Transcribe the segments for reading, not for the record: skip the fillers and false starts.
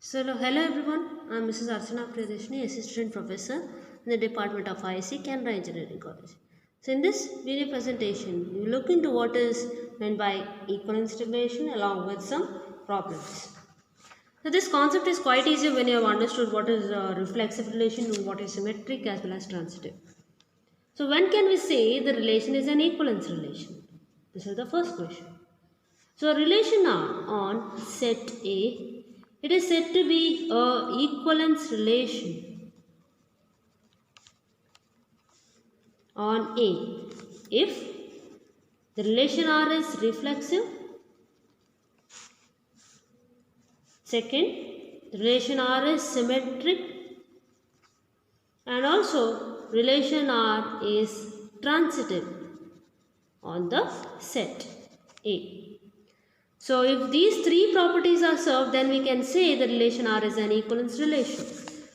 So, hello everyone, I am Mrs. Archana Priyadeshni, Assistant Professor in the Department of IC, Canara Engineering College. So, in this video presentation, we look into what is meant by equivalence relation along with some problems. So, this concept is quite easier when you have understood what is reflexive relation and what is symmetric as well as transitive. So, when can we say the relation is an equivalence relation? This is the first question. So, a relation R on set A, it is said to be a equivalence relation on A if the relation R is reflexive. Second, the relation R is symmetric, and also relation R is transitive on the set A. So, if these three properties are served, then we can say the relation R is an equivalence relation.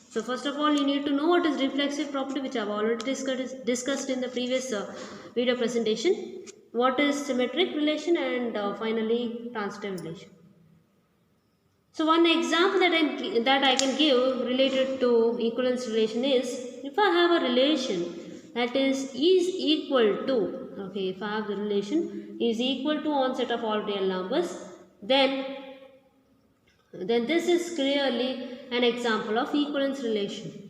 So, first of all, you need to know what is reflexive property, which I have already discussed in the previous video presentation. What is symmetric relation, and finally transitive relation. So, one example that I can give related to equivalence relation is, if I have a relation that is equal to, okay, if I have the relation is equal to on set of all real numbers, then this is clearly an example of equivalence relation.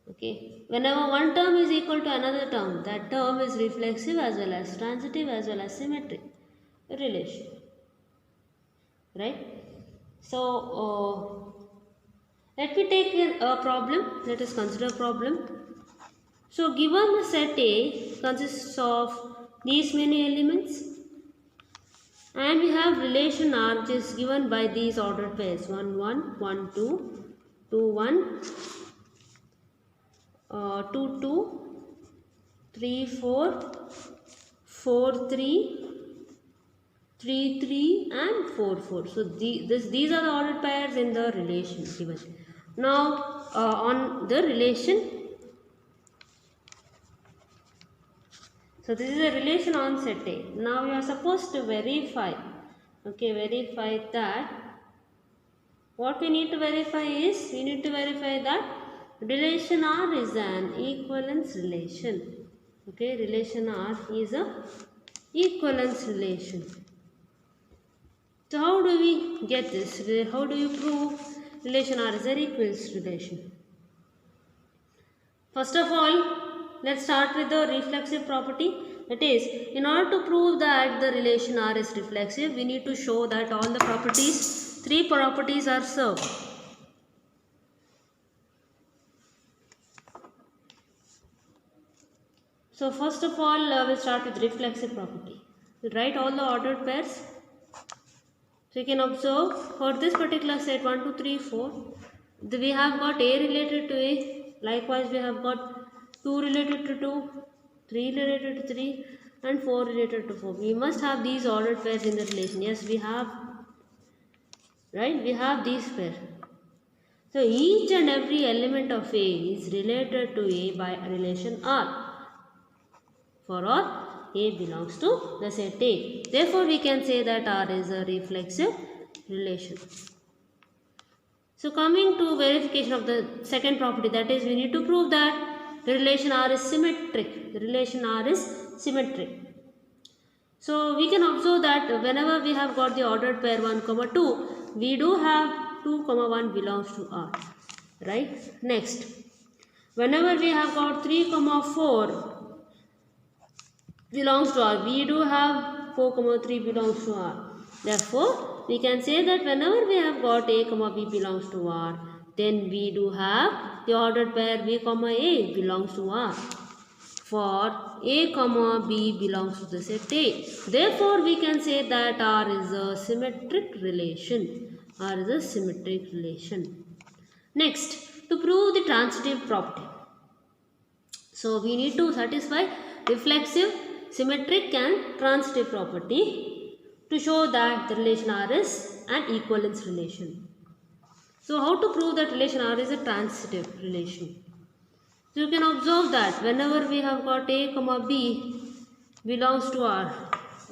Okay, whenever one term is equal to another term, that term is reflexive as well as transitive as well as symmetric relation, right? So, let me take a problem. Let us consider a problem. So, given the set A consists of these many elements, and we have relation R which is given by these ordered pairs 1 1, 1 2, 2 1, 2 2, 3 4, 4 3, 3 3 and 4 4. So, these are the ordered pairs in the relation given. Now, on the relation, so this is a relation on set A. Now, we are supposed to verify, okay, verify that, what we need to verify is, we need to verify that relation R is an equivalence relation, okay, relation R is a equivalence relation. So, how do we get this? How do you prove relation R is an equivalence relation? First of all, let's start with the reflexive property. That is, in order to prove that the relation R is reflexive, we need to show that all the properties, three properties are served. So, first of all, we'll start with reflexive property. We'll write all the ordered pairs. So, you can observe for this particular set 1, 2, 3, 4, we have got A related to A, likewise we have got 2 related to 2, 3 related to 3 and 4 related to 4. We must have these ordered pairs in the relation. Yes, we have, right? We have these pairs. So, each and every element of A is related to A by relation R. For all A belongs to the set A. Therefore, we can say that R is a reflexive relation. So, coming to verification of the second property, that is, we need to prove that the relation R is symmetric. The relation R is symmetric. So, we can observe that whenever we have got the ordered pair 1, 2, we do have 2, 1 belongs to R. Right? Next, whenever we have got 3, 4 belongs to R, we do have 4, 3 belongs to R. Therefore, we can say that whenever we have got A, B belongs to R, then we do have the ordered pair B, A belongs to R. For A, B belongs to the set A. Therefore, we can say that R is a symmetric relation. R is a symmetric relation. Next, to prove the transitive property. So, we need to satisfy reflexive, symmetric and transitive property to show that the relation R is an equivalence relation. So how to prove that relation R is a transitive relation? So you can observe that whenever we have got A comma B belongs to R,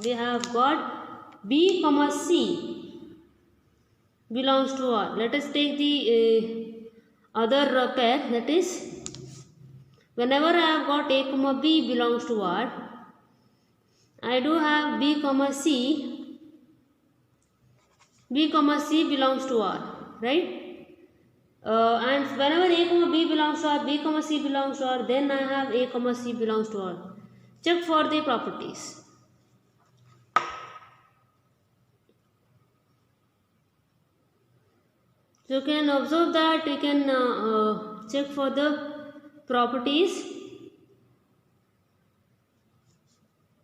we have got B comma C belongs to R. Let us take the other pair, that is whenever I have got A comma B belongs to R, I do have B comma C belongs to R, right? And whenever A comma B belongs to R, B comma C belongs to R, then I have A comma C belongs to R. Check for the properties. So you can observe that we can check for the properties.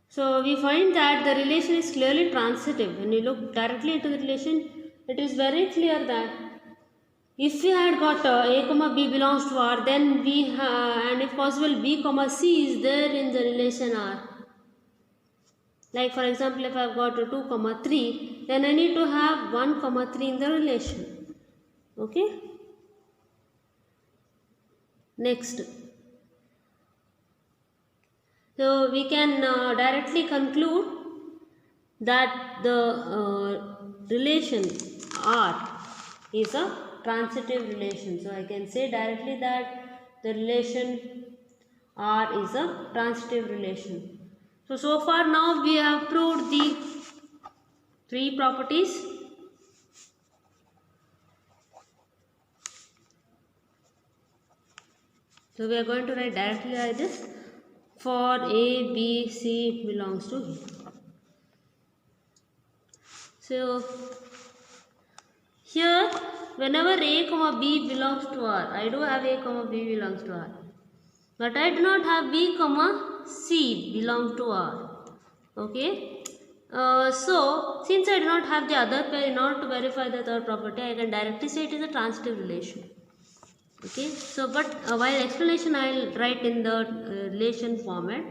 So we find that the relation is clearly transitive. When you look directly into the relation, it is very clear that if we had got A comma B belongs to R, then we and if possible B comma C is there in the relation R. Like for example, if I have got 2 comma 3, then I need to have 1 comma 3 in the relation. Okay. Next. So we can directly conclude that the relation R is a transitive relation. So I can say directly that the relation R is a transitive relation. So far now we have proved the 3 properties. So we are going to write directly like this: for A, B, C belongs to E. So here whenever A comma B belongs to R, I do have A comma B belongs to R. But I do not have B comma C belong to R. Okay. So since I do not have the other pair, in order to verify the third property, I can directly say it is a transitive relation. Okay. So but while explanation I will write in the relation format.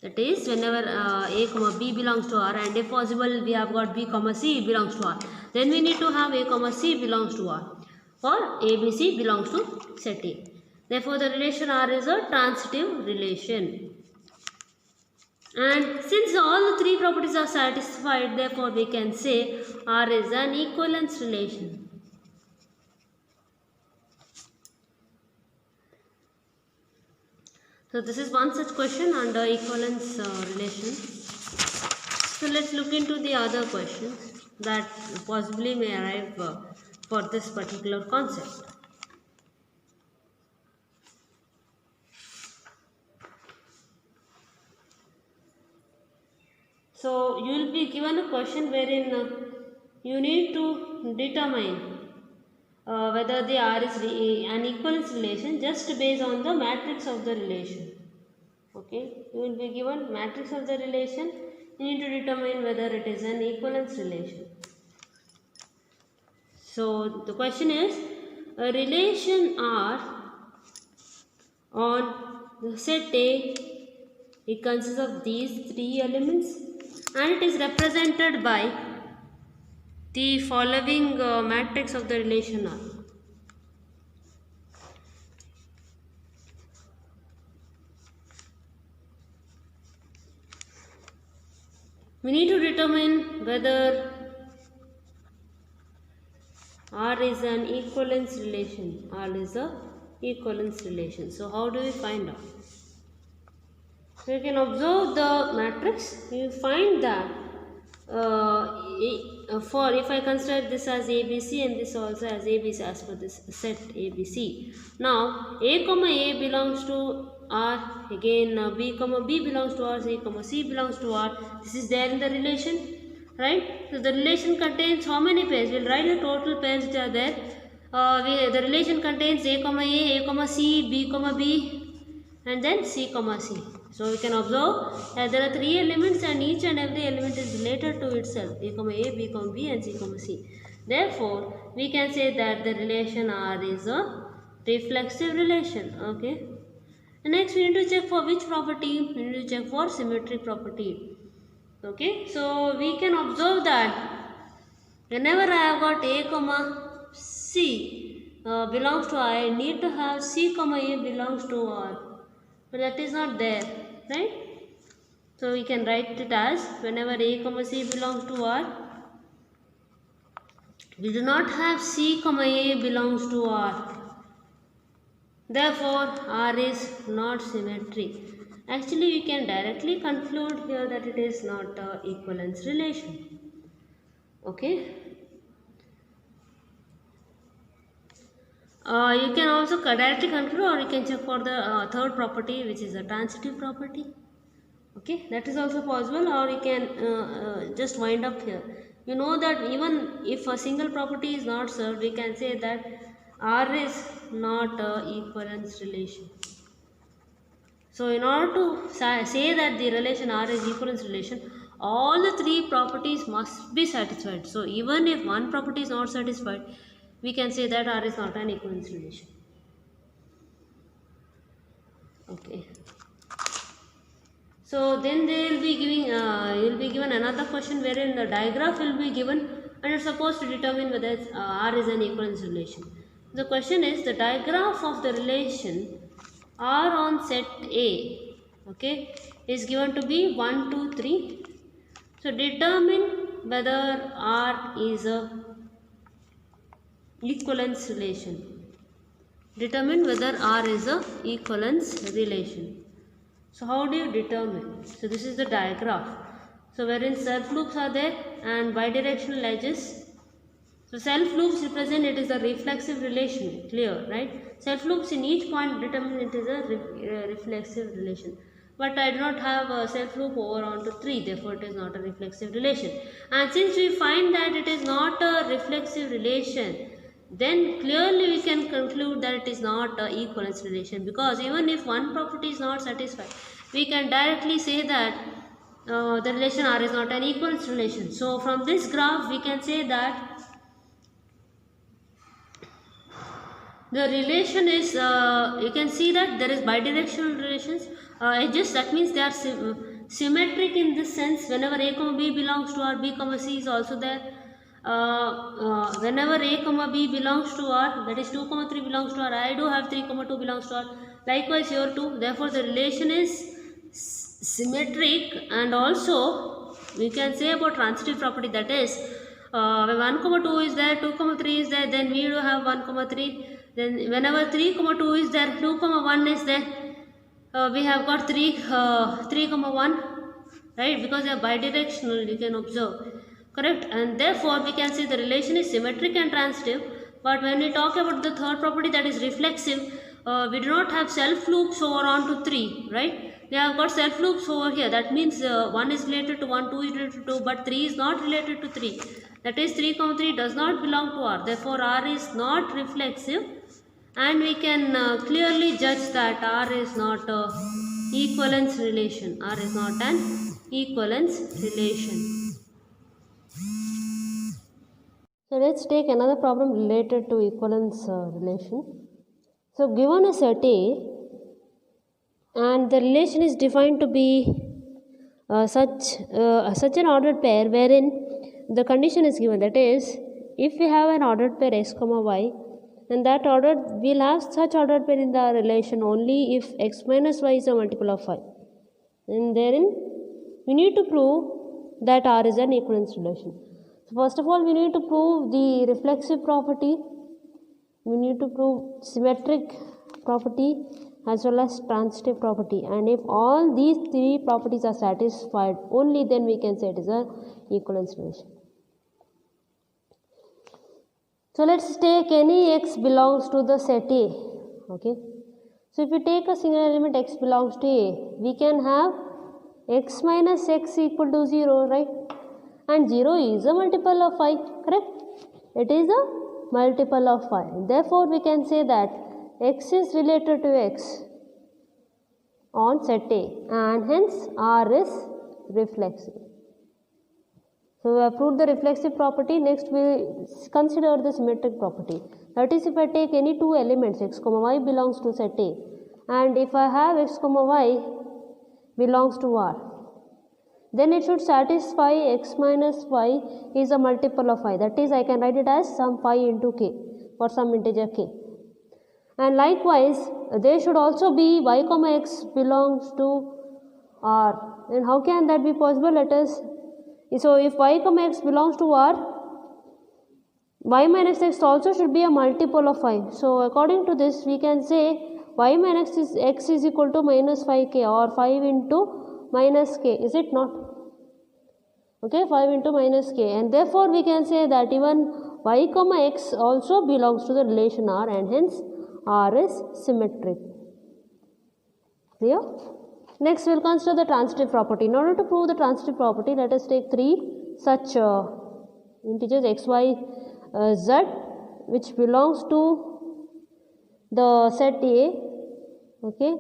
That is whenever A comma B belongs to R, and if possible we have got B comma C belongs to R, then we need to have A comma C belongs to R, or ABC belongs to set A. Therefore the relation R is a transitive relation. And since all the 3 properties are satisfied, therefore we can say R is an equivalence relation. So this is one such question under equivalence relation. So let's look into the other questions that possibly may arrive for this particular concept. So you will be given a question wherein you need to determine whether the R is an equivalence relation just based on the matrix of the relation. Okay, you will be given matrix of the relation. You need to determine whether it is an equivalence relation. So the question is, a relation R on the set A, it consists of these 3 elements, and it is represented by the following matrix of the relation R. We need to determine whether R is an equivalence relation. R is a equivalence relation. So how do we find out? So you can observe the matrix. You find that for if I consider this as ABC and this also as ABC as per this set ABC. Now A comma A belongs to R, again B comma B belongs to R, A comma C belongs to R. This is there in the relation, right? So the relation contains how many pairs? We will write the total pairs which are there. The relation contains A comma C, B comma B, and then C comma C. So we can observe that there are 3 elements and each and every element is related to itself: A comma A, B comma B, and C comma C. Therefore, we can say that the relation R is a reflexive relation. Okay. And next we need to check for which property? We need to check for symmetric property. Okay, so we can observe that whenever I have got A comma C belongs to I need to have C comma A belongs to R, but that is not there, right? So we can write it as whenever A comma C belongs to R, we do not have C comma A belongs to R. Therefore, R is not symmetric. Actually, we can directly conclude here that it is not a equivalence relation. Okay. You can also directly conclude, or you can check for the third property, which is a transitive property. Okay, that is also possible, or you can just wind up here. You know that even if a single property is not served, we can say that R is not a equivalence relation. So in order to say that the relation R is equivalence relation, all the three properties must be satisfied. So even if one property is not satisfied, we can say that R is not an equivalence relation. Okay. So then they will be giving, you will be given another question wherein the digraph will be given and it's supposed to determine whether R is an equivalence relation. The question is the digraph of the relation R on set A, okay, is given to be 1, 2, 3. So determine whether R is a equivalence relation. Determine whether R is a equivalence relation. So how do you determine? So this is the digraph. So wherein self loops are there and bidirectional edges. So self loops represent it is a reflexive relation, clear, right? Self loops in each point determine it is a reflexive relation. But I do not have a self loop over onto 3, therefore it is not a reflexive relation. And since we find that it is not a reflexive relation, then clearly we can conclude that it is not an equivalence relation, because even if one property is not satisfied, we can directly say that the relation R is not an equivalence relation. So from this graph we can say that the relation is, you can see that there is bidirectional relations, edges, that means they are symmetric in this sense. Whenever A comma B belongs to R, B comma C is also there. Whenever A comma B belongs to R, that is 2 comma 3 belongs to R, I do have 3 comma 2 belongs to R, likewise here too. Therefore the relation is symmetric. And also we can say about transitive property, that is when 1 comma 2 is there, 2 comma 3 is there, then we do have 1 comma 3. Then whenever 3 comma 2 is there, 2 comma 1 is there, we have got 3 comma 1, right, because they are bidirectional, you can observe, correct. And therefore we can say the relation is symmetric and transitive. But when we talk about the third property, that is reflexive, we do not have self loops over onto 3, right? They have got self loops over here, that means 1 is related to 1, 2 is related to 2, but 3 is not related to 3, that is 3 comma 3 does not belong to R, therefore R is not reflexive. And we can clearly judge that R is not a equivalence relation. R is not an equivalence relation. So let's take another problem related to equivalence relation. So given a set A and the relation is defined to be such an ordered pair wherein the condition is given, that is if we have an ordered pair x comma y, and that ordered, we'll have such ordered pair in the relation only if x minus y is a multiple of y. And therein we need to prove that R is an equivalence relation. So first of all we need to prove the reflexive property, we need to prove symmetric property as well as transitive property, and if all these three properties are satisfied, only then we can say it is an equivalence relation. So let's take any x belongs to the set A, okay. So if we take a single element x belongs to A, we can have x minus x equal to 0, right? And 0 is a multiple of y, correct? It is a multiple of y. Therefore we can say that x is related to x on set A, and hence R is reflexive. So we have proved the reflexive property. Next we will consider the symmetric property. That is, if I take any two elements x comma y belongs to set A, and if I have x comma y belongs to R, then it should satisfy x minus y is a multiple of I. That is, I can write it as some phi into k for some integer k. And likewise, there should also be y comma x belongs to R. And how can that be possible? Let us, so if y comma x belongs to R, y minus x also should be a multiple of 5. So according to this, we can say y minus x is equal to minus 5k or 5 into minus k, is it not? Okay, 5 into minus k, and therefore we can say that even y comma x also belongs to the relation R, and hence R is symmetric. Clear? Next, we will consider the transitive property. In order to prove the transitive property, let us take three such integers x, y, z, which belongs to the set A. Okay,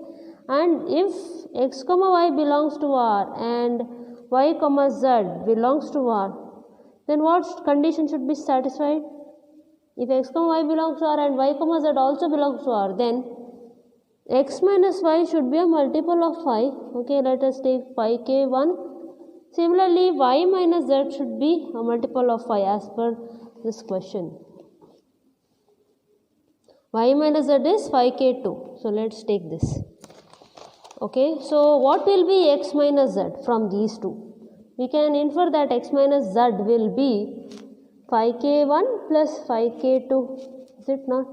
and if x comma y belongs to R and y comma z belongs to R, then what condition should be satisfied? If x comma y belongs to R and y comma z also belongs to R, then x minus y should be a multiple of phi. Okay, let us take phi k1. Similarly, y minus z should be a multiple of phi as per this question. Y minus z is phi k2. So let's take this. Okay, so what will be x minus z from these two? We can infer that x minus z will be phi k1 plus phi k2, is it not?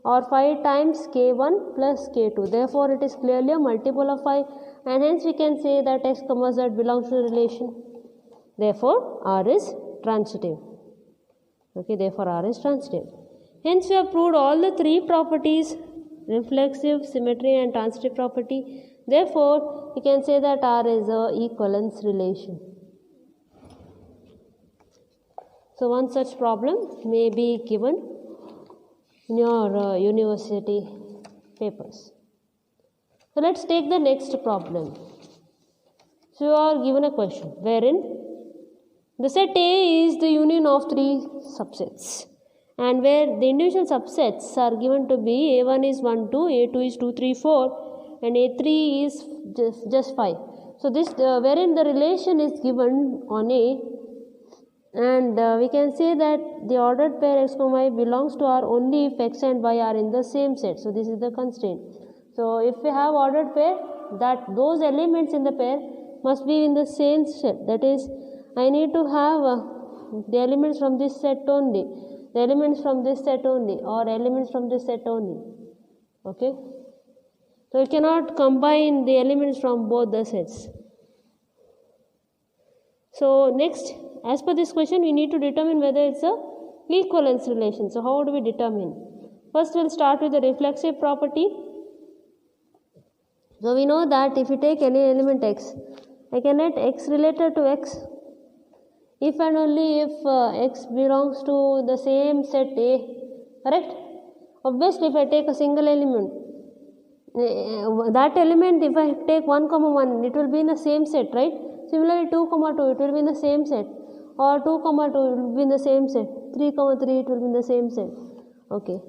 Or phi times k1 plus k2. Therefore, it is clearly a multiple of phi, and hence we can say that x comma z belongs to the relation. Therefore, R is transitive. Okay, therefore R is transitive. Hence, we have proved all the three properties: reflexive, symmetry, and transitive property. Therefore, we can say that R is a equivalence relation. So, one such problem may be given in your university papers. So, let us take the next problem. So, you are given a question wherein the set A is the union of three subsets, and where the individual subsets are given to be A1 is 1, 2, A2 is 2, 3, 4, and A3 is just 5. So, this wherein the relation is given on A, and we can say that the ordered pair x comma y belongs to R only if x and y are in the same set. So, this is the constraint. So, if we have ordered pair, that those elements in the pair must be in the same set. That is, I need to have the elements from this set only, the elements from this set only, or elements from this set only. Okay. So, you cannot combine the elements from both the sets. So, next, as per this question, we need to determine whether it's a equivalence relation. So, how do we determine? First, we'll start with the reflexive property. So, we know that if you take any element x, I can let x related to x if and only if x belongs to the same set A, correct? Obviously, if I take a single element, that element, if I take 1, 1, it will be in the same set, right? Similarly, 2, 2, it will be in the same set, or 2, 2, it will be in the same set, 3, 3, it will be in the same set. Okay.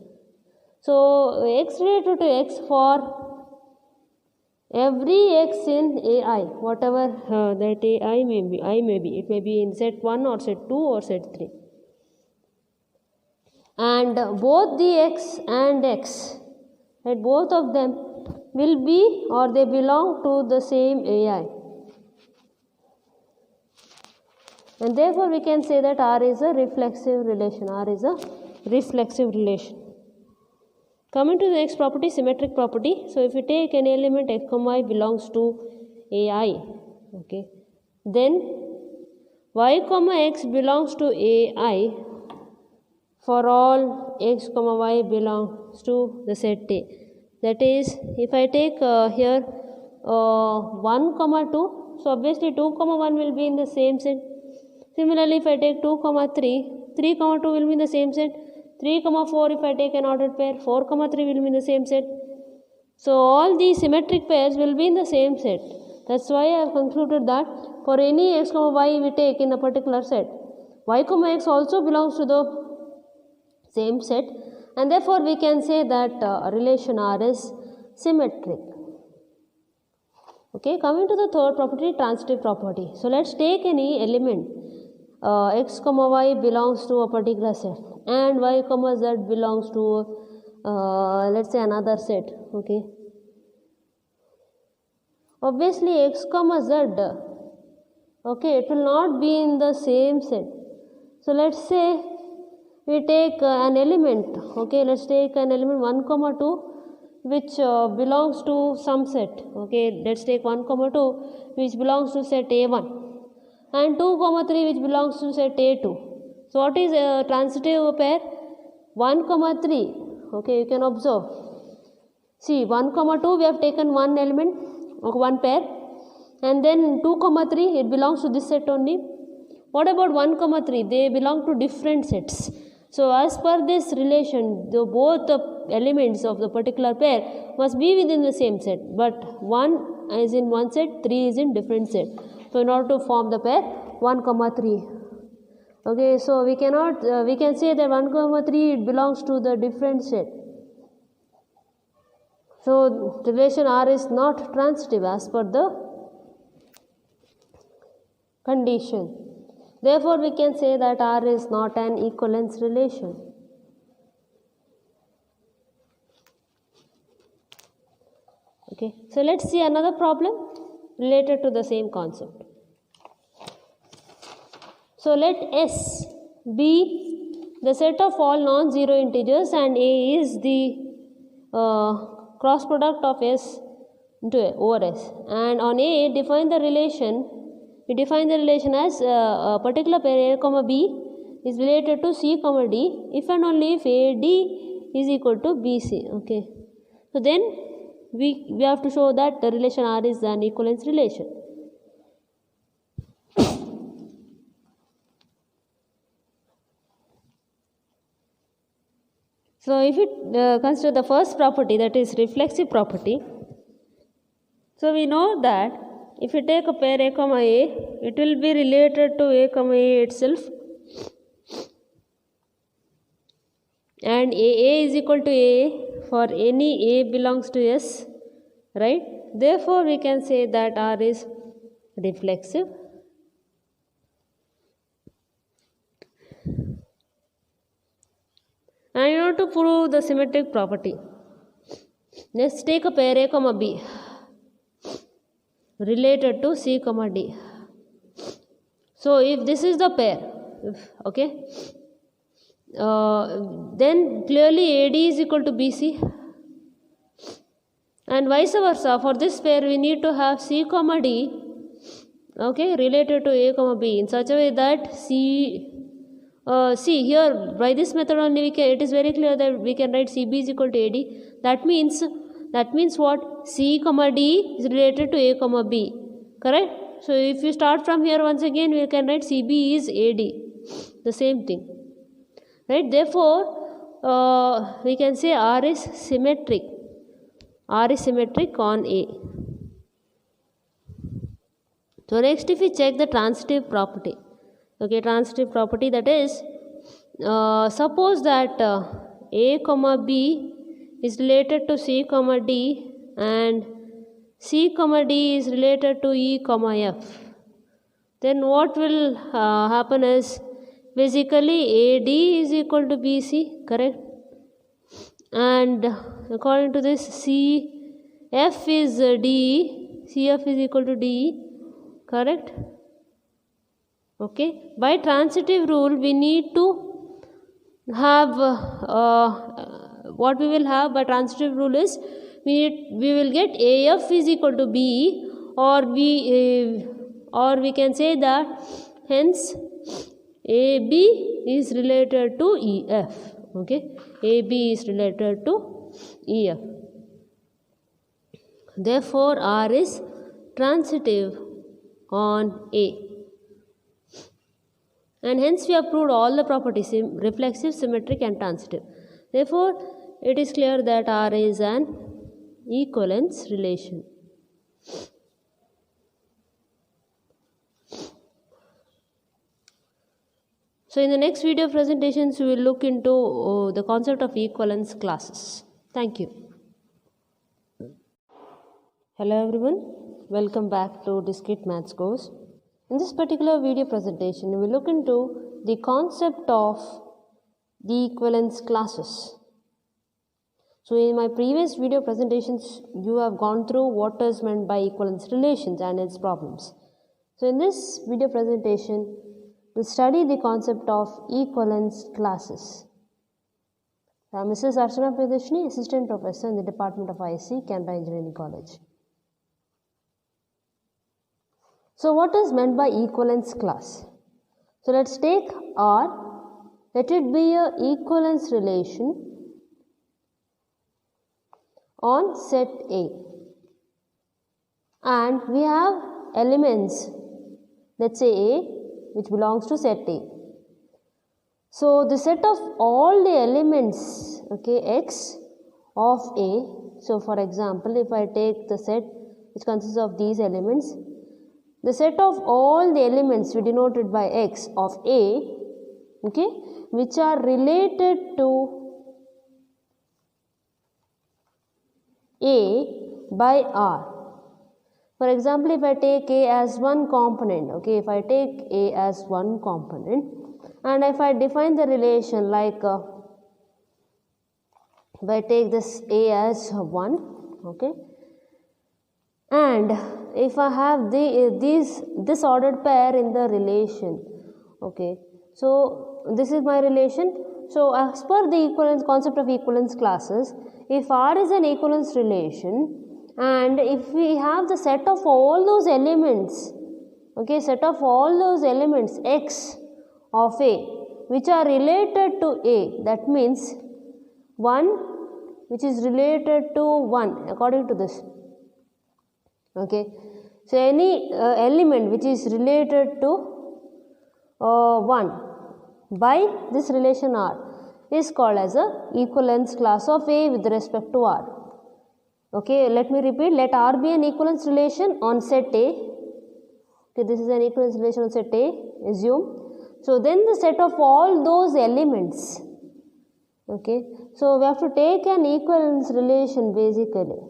So, x related to x for every x in AI, whatever that AI may be, it may be in set 1 or set 2 or set 3. And both the x and x, right, both of them will be or they belong to the same AI. And therefore, we can say that R is a reflexive relation. R is a reflexive relation. Coming to the next property, symmetric property. So, if you take an element x comma y belongs to AI, okay, then y comma x belongs to AI for all x comma y belongs to the set A. That is, if I take here 1, 2, so obviously 2, 1 will be in the same set. Similarly, if I take 2, 3, 3, 2 will be in the same set. 3, 4, if I take an ordered pair, 4, 3 will be in the same set. So, all these symmetric pairs will be in the same set. That's why I have concluded that for any x, y we take in a particular set, y, x also belongs to the same set, and therefore we can say that relation R is symmetric. Okay, coming to the third property, transitive property. So let's take any element x comma y belongs to a particular set and y comma z belongs to let's say another set. Okay, obviously x comma z, okay, it will not be in the same set. So let's say we take an element, okay, let's take an element 1 comma 2 which belongs to some set. Okay, let's take 1 comma 2 which belongs to set A1 and 2 comma 3 which belongs to set A2. So what is a transitive pair? 1 comma 3. Okay, you can observe. See, 1 comma 2 we have taken one element, okay, one pair, and then 2 comma 3 it belongs to this set only. What about 1 comma 3? They belong to different sets. So as per this relation, both the elements of the particular pair must be within the same set, but 1 is in one set, 3 is in different set. So in order to form the pair 1 comma 3. Okay, so we cannot we can say that 1 comma 3 it belongs to the different set. So relation R is not transitive as per the condition. Therefore, we can say that R is not an equivalence relation. Okay, so let's see another problem related to the same concept. So let S be the set of all non-zero integers and A is the cross product of S into A over S, and on A define the relation. We define the relation as a particular pair A comma B is related to C comma D if and only if AD is equal to BC. Okay, so then we have to show that the relation R is an equivalence relation. So if we consider the first property, that is reflexive property, so we know that if you take a pair A comma A, it will be related to A comma A itself, and A is equal to A for any A belongs to S, right? Therefore, we can say that R is reflexive. And in order to prove the symmetric property, let's take a pair A comma B related to C comma D. So if this is the pair, okay, then clearly AD is equal to BC, and vice versa. For this pair we need to have C comma D, okay, related to A comma B in such a way that see here by this method only it is very clear that we can write CB is equal to AD. That means what? C comma D is related to A comma B, correct? So if you start from here once again, we can write CB is AD, the same thing, right? Therefore, we can say R is symmetric. R is symmetric on A. So next, if we check the transitive property, okay, transitive property, that is, suppose that A comma B is related to C comma D and C comma D is related to E comma F. Then what will happen is basically AD is equal to BC, correct? And according to this, CF is DE, CF is equal to DE, correct? Okay, by transitive rule we need to have what we will have by transitive rule is we will get AF is equal to BE, or we can say that hence AB is related to EF. Okay, AB is related to EF. Therefore, R is transitive on A. And hence we have proved all the properties, reflexive, symmetric and transitive. Therefore, it is clear that R is an equivalence relation. So in the next video presentations, we will look into the concept of equivalence classes. Thank you. Hello everyone, welcome back to Discrete Maths course. In this particular video presentation, we will look into the concept of the equivalence classes. So in my previous video presentations, you have gone through what is meant by equivalence relations and its problems. So in this video presentation, we'll study the concept of equivalence classes. Mrs. Archana Priyadashini, Assistant Professor in the Department of IC, Canberra Engineering College. So what is meant by equivalence class? So let's take R, let it be a equivalence relation on set A, and we have elements, let's say A, which belongs to set A. So the set of all the elements, okay, X of A. So for example, if I take the set which consists of these elements, the set of all the elements we denoted by X of A, okay, which are related to A by R. For example, if I take A as one component, okay, if I take A as one component, and if I define the relation like if I take this A as 1, okay, and if I have this ordered pair in the relation, okay, so this is my relation. So as per the equivalence concept of equivalence classes, if R is an equivalence relation and if we have the set of all those elements, okay, set of all those elements X of A which are related to A, that means 1 which is related to 1 according to this, okay. So any element which is related to 1 by this relation R is called as a equivalence class of A with respect to R. Okay, let me repeat, let R be an equivalence relation on set A. Okay, this is an equivalence relation on set A, assume. So then the set of all those elements, okay, so we have to take an equivalence relation basically.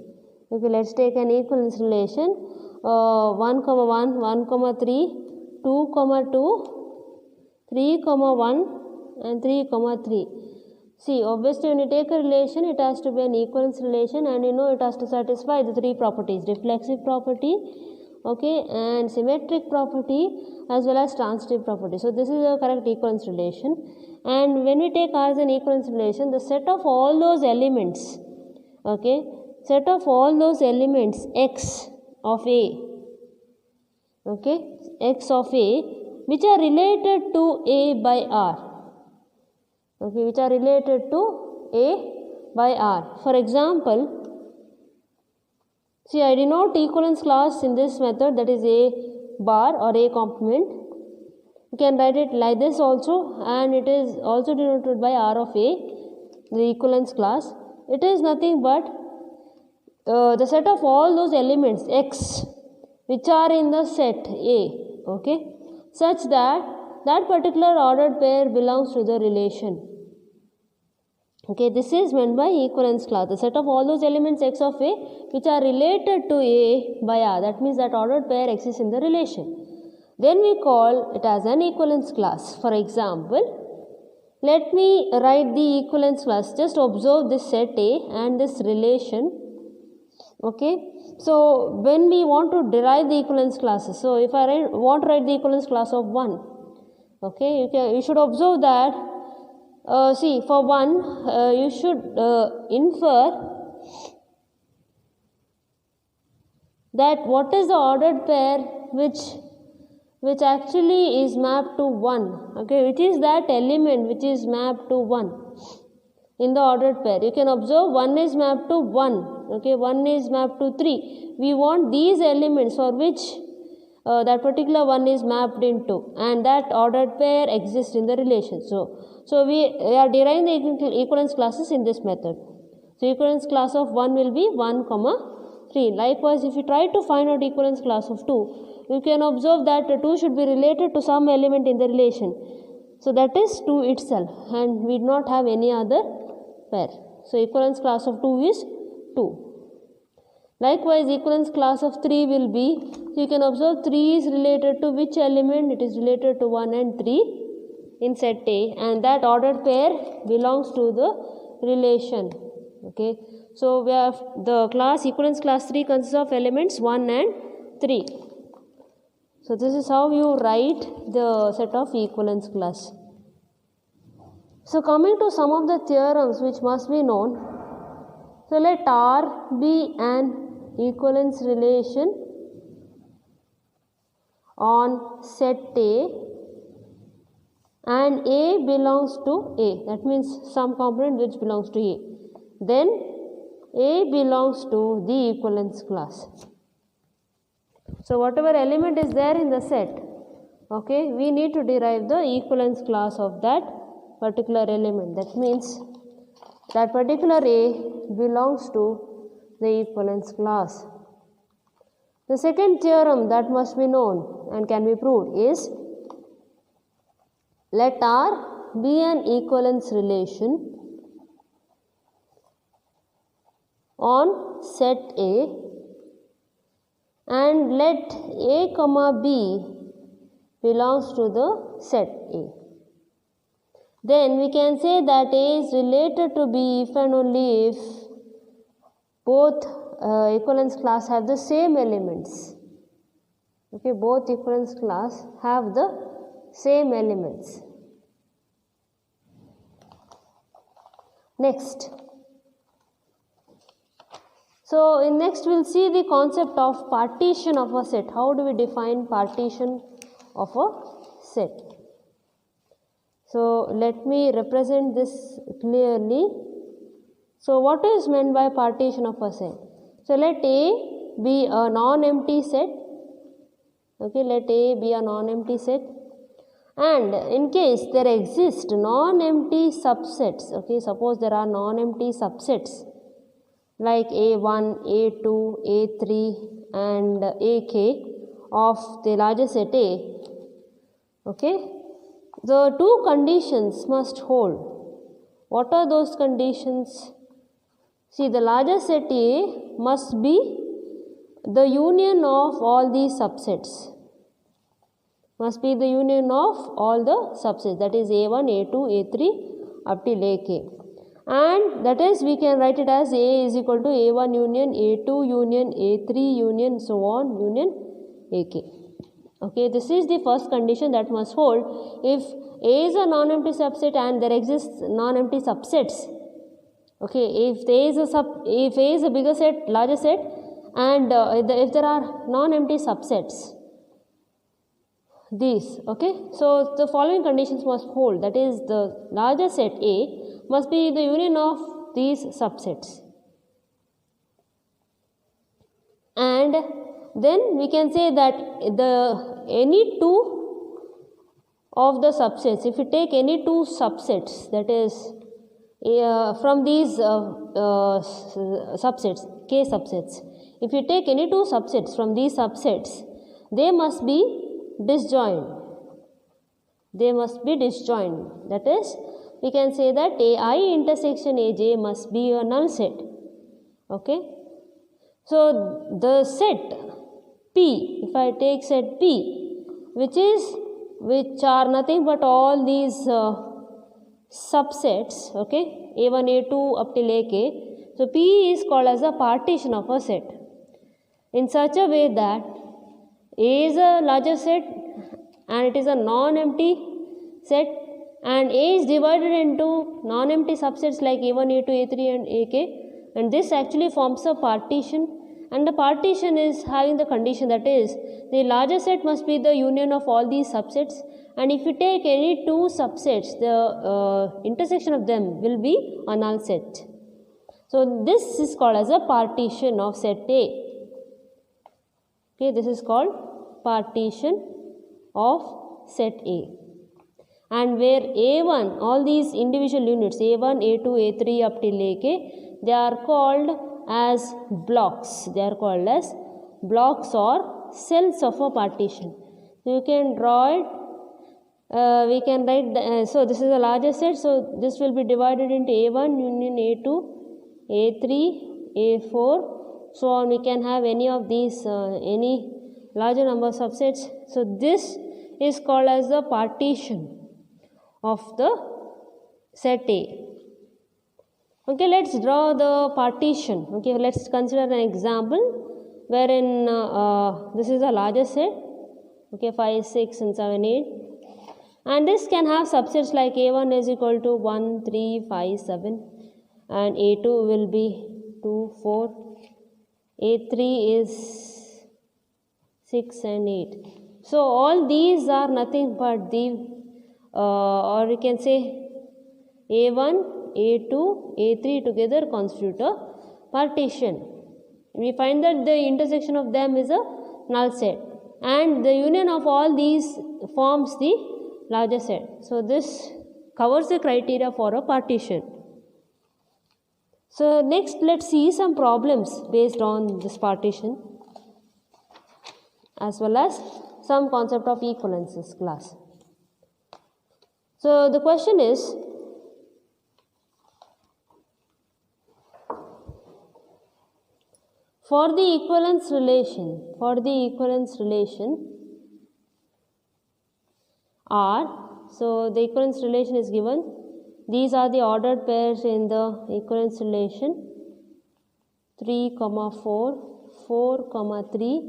Okay, let's take an equivalence relation 1, 1, 1, 3, 2, 2, 3, 1 and 3, 3. See, obviously when you take a relation, it has to be an equivalence relation, and you know it has to satisfy the three properties: reflexive property, okay, and symmetric property as well as transitive property. So this is a correct equivalence relation, and when we take R as an equivalence relation, the set of all those elements, okay, set of all those elements X of A, okay, X of A which are related to A by R, okay, which are related to A by R. For example, see, I denote equivalence class in this method, that is A bar or A complement. You can write it like this also, and it is also denoted by R of A, the equivalence class. It is nothing but the set of all those elements X which are in the set A, okay, such that that particular ordered pair belongs to the relation. Okay, this is meant by equivalence class, the set of all those elements X of A which are related to A by R, that means that ordered pair exists in the relation. Then we call it as an equivalence class. For example, let me write the equivalence class. Just observe this set A and this relation, okay. So when we want to derive the equivalence classes, so if I want to write the equivalence class of 1, okay, you should observe that see, for 1 you should infer that what is the ordered pair which actually is mapped to 1, okay, which is that element which is mapped to 1 in the ordered pair. You can observe 1 is mapped to 1, okay, 1 is mapped to 3. We want these elements for which that particular one is mapped into, and that ordered pair exists in the relation. So we are deriving the equivalence classes in this method. So equivalence class of 1 will be 1, 3. Likewise, if you try to find out equivalence class of 2, you can observe that 2 should be related to some element in the relation. So that is 2 itself, and we do not have any other pair. So equivalence class of 2 is 2. Likewise, equivalence class of 3 will be, so you can observe 3 is related to which element? It is related to 1 and 3 in set A, and that ordered pair belongs to the relation. Okay, so we have the class equivalence class 3 consists of elements 1 and 3. So this is how you write the set of equivalence class. So coming to some of the theorems which must be known. So let R be an equivalence relation on set A and A belongs to A, that means some component which belongs to A, then A belongs to the equivalence class. So whatever element is there in the set, okay, we need to derive the equivalence class of that particular element. That means that particular A belongs to the equivalence class. The second theorem that must be known and can be proved is, let R be an equivalence relation on set A and let A comma B belongs to the set A. Then we can say that A is related to B if and only if both equivalence class have the same elements. Okay, both equivalence class have the same elements. Next. So next we will see the concept of partition of a set. How do we define partition of a set? So let me represent this clearly. So what is meant by partition of a set? So let A be a non-empty set. Okay, let A be a non-empty set, and in case there exist non-empty subsets, okay, suppose there are non-empty subsets like A1, A2, A3 and AK of the larger set A, okay, the two conditions must hold. What are those conditions? See, the larger set A must be the union of all these subsets. Must be the union of all the subsets, that is A1, A2, A3 up till AK. And that is, we can write it as A is equal to A1 union, A2 union, A3 union, so on, union AK. Okay, this is the first condition that must hold if A is a non-empty subset and there exists non-empty subsets. Okay, if A is a bigger set, larger set, and if there are non-empty subsets, these, okay, so the following conditions must hold, that is, the larger set A must be the union of these subsets, and then we can say that any two of the subsets, if we take any two subsets, that is from these subsets, K subsets, if you take any two subsets from these subsets, they must be disjoint. They must be disjoint. That is, we can say that AI intersection AJ must be a null set. Okay. So the set P, if I take set P, which are nothing but all these subsets, okay, A1, A2 up till AK. So P is called as a partition of a set in such a way that A is a larger set and it is a non-empty set, and A is divided into non-empty subsets like A1, A2, A3 and AK, and this actually forms a partition, and the partition is having the condition, that is, the larger set must be the union of all these subsets, and if you take any two subsets, the intersection of them will be a null set. So this is called as a partition of set A. Okay, this is called partition of set A. And where A1, all these individual units, A1, A2, A3 up till AK, they are called as blocks. They are called as blocks or cells of a partition. So you can draw it. We can write, so this is a larger set, so this will be divided into A1 union A2, A3, A4, so on, we can have any of these, any larger number of subsets. So this is called as the partition of the set A. Okay, let's draw the partition. Okay, let's consider an example wherein this is a larger set. Okay, 5, 6 and 7, 8. And this can have subsets like A1 is equal to 1, 3, 5, 7. And A2 will be 2, 4. A3 is 6 and 8. So all these are nothing but the, or we can say A1, A2, A3 together constitute a partition. We find that the intersection of them is a null set, and the union of all these forms the larger set. So this covers the criteria for a partition. So next, let's see some problems based on this partition, as well as some concept of equivalences class. So the question is, for the equivalence relation R, so the equivalence relation is given. These are the ordered pairs in the equivalence relation: 3, 4, 4, 3.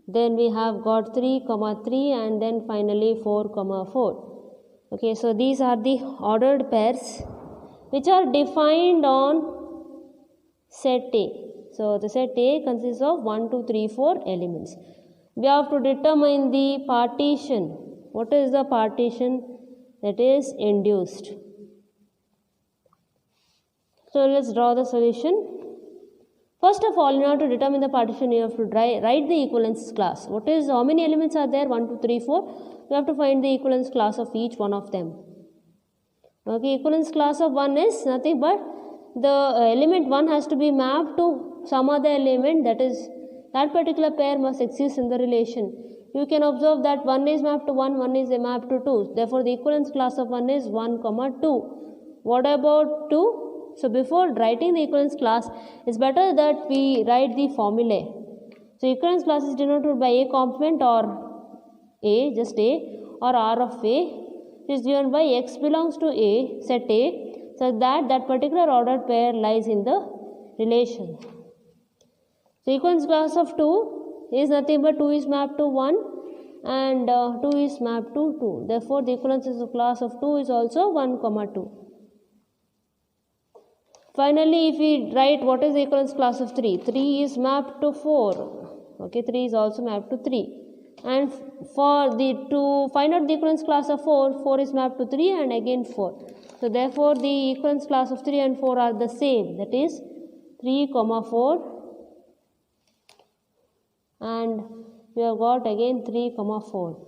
Then we have got 3, 3, and then finally 4, 4. Okay, so these are the ordered pairs which are defined on set A. So the set A consists of 1, 2, 3, 4 elements. We have to determine the partition. What is the partition that is induced? So let's draw the solution. First of all, in order to determine the partition, you have to write the equivalence class. What is, how many elements are there? 1, 2, 3, 4. You have to find the equivalence class of each one of them. Okay, equivalence class of 1 is nothing but the element 1 has to be mapped to some other element, that is, that particular pair must exist in the relation. You can observe that 1 is mapped to 1, 1 is mapped to 2. Therefore, the equivalence class of 1 is 1, 2. What about 2? So before writing the equivalence class, it's better that we write the formulae. So equivalence class is denoted by A complement or A, just A, or R of A. It is given by X belongs to A, set A, so that that particular ordered pair lies in the relation. So equivalence class of 2 is nothing but 2 is mapped to 1 and 2 is mapped to 2. Therefore, the equivalence class of 2 is also 1, 2. Finally, if we write what is the equivalence class of 3, 3 is mapped to 4. Okay, 3 is also mapped to 3. And for the to find out the equivalence class of 4, 4 is mapped to 3 and again 4. So therefore, the equivalence class of 3 and 4 are the same. That is 3, 4. And we have got again 3, 4.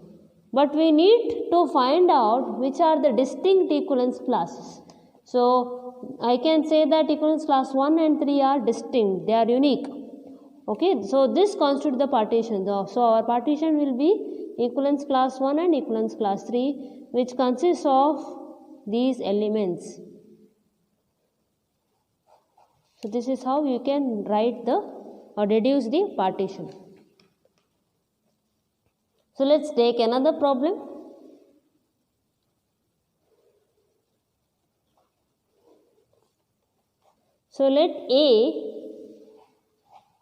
But we need to find out which are the distinct equivalence classes. So I can say that equivalence class 1 and 3 are distinct, they are unique. Okay, so this constitutes the partition. So our partition will be equivalence class 1 and equivalence class 3, which consists of these elements. So this is how you can write the or deduce the partition. So let's take another problem. So let A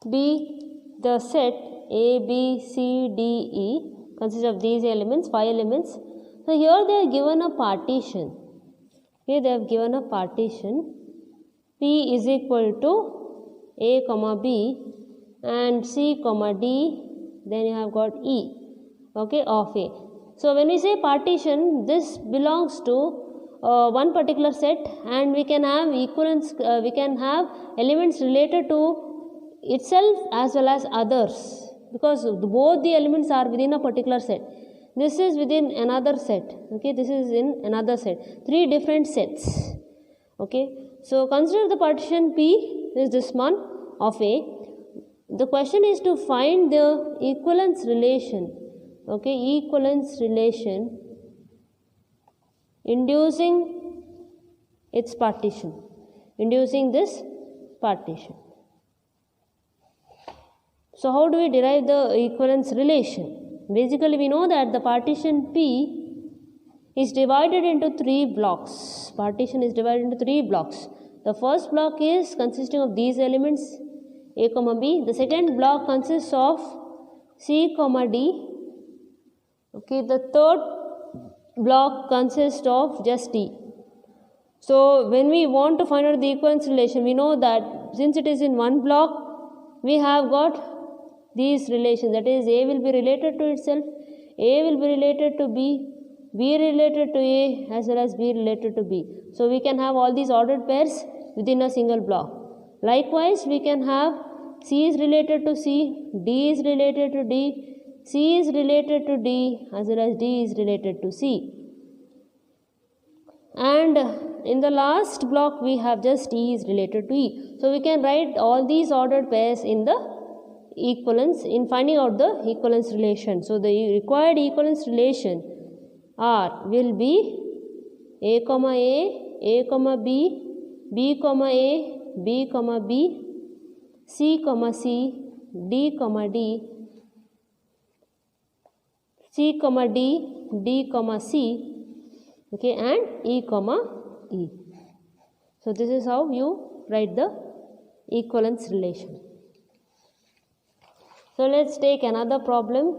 be the set A, B, C, D, E, consists of these elements, 5 elements. So here they are given a partition. Here they have given a partition. P is equal to A, B and C, D, then you have got E, okay, of A. So when we say partition, this belongs to one particular set, and we can have equivalence, we can have elements related to itself as well as others, because both the elements are within a particular set. This is within another set, okay, this is in another set, 3 different sets. Okay, so consider the partition P is this one of A. The question is to find the equivalence relation, okay, equivalence relation inducing its partition, inducing this partition. So how do we derive the equivalence relation? Basically, we know that the partition P is divided into 3 blocks. Partition is divided into 3 blocks. The first block is consisting of these elements A, B. The second block consists of C, D. Okay, the third block consists of just D. So when we want to find out the equivalence relation, we know that since it is in one block, we have got these relations, that is A will be related to itself, A will be related to B, B related to A as well as B related to B. So we can have all these ordered pairs within a single block. Likewise, we can have C is related to C, D is related to D, C is related to D as well as D is related to C. And in the last block we have just E is related to E. So we can write all these ordered pairs in the equivalence, in finding out the equivalence relation. So the required equivalence relation R will be A, B, B, A, B, B, C, C, D, D, C, D, D, C, okay, and E, E. So this is how you write the equivalence relation. So let's take another problem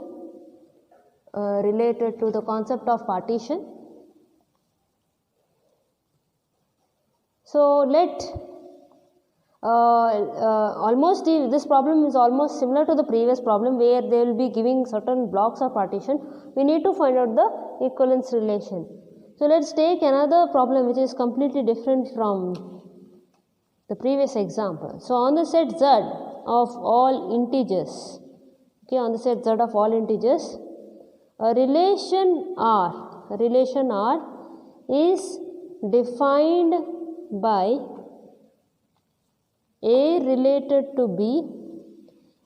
related to the concept of partition. So this problem is almost similar to the previous problem where they will be giving certain blocks of partition. We need to find out the equivalence relation. So let's take another problem which is completely different from the previous example. So on the set Z of all integers, okay, on the set Z of all integers, a relation R is defined by A related to B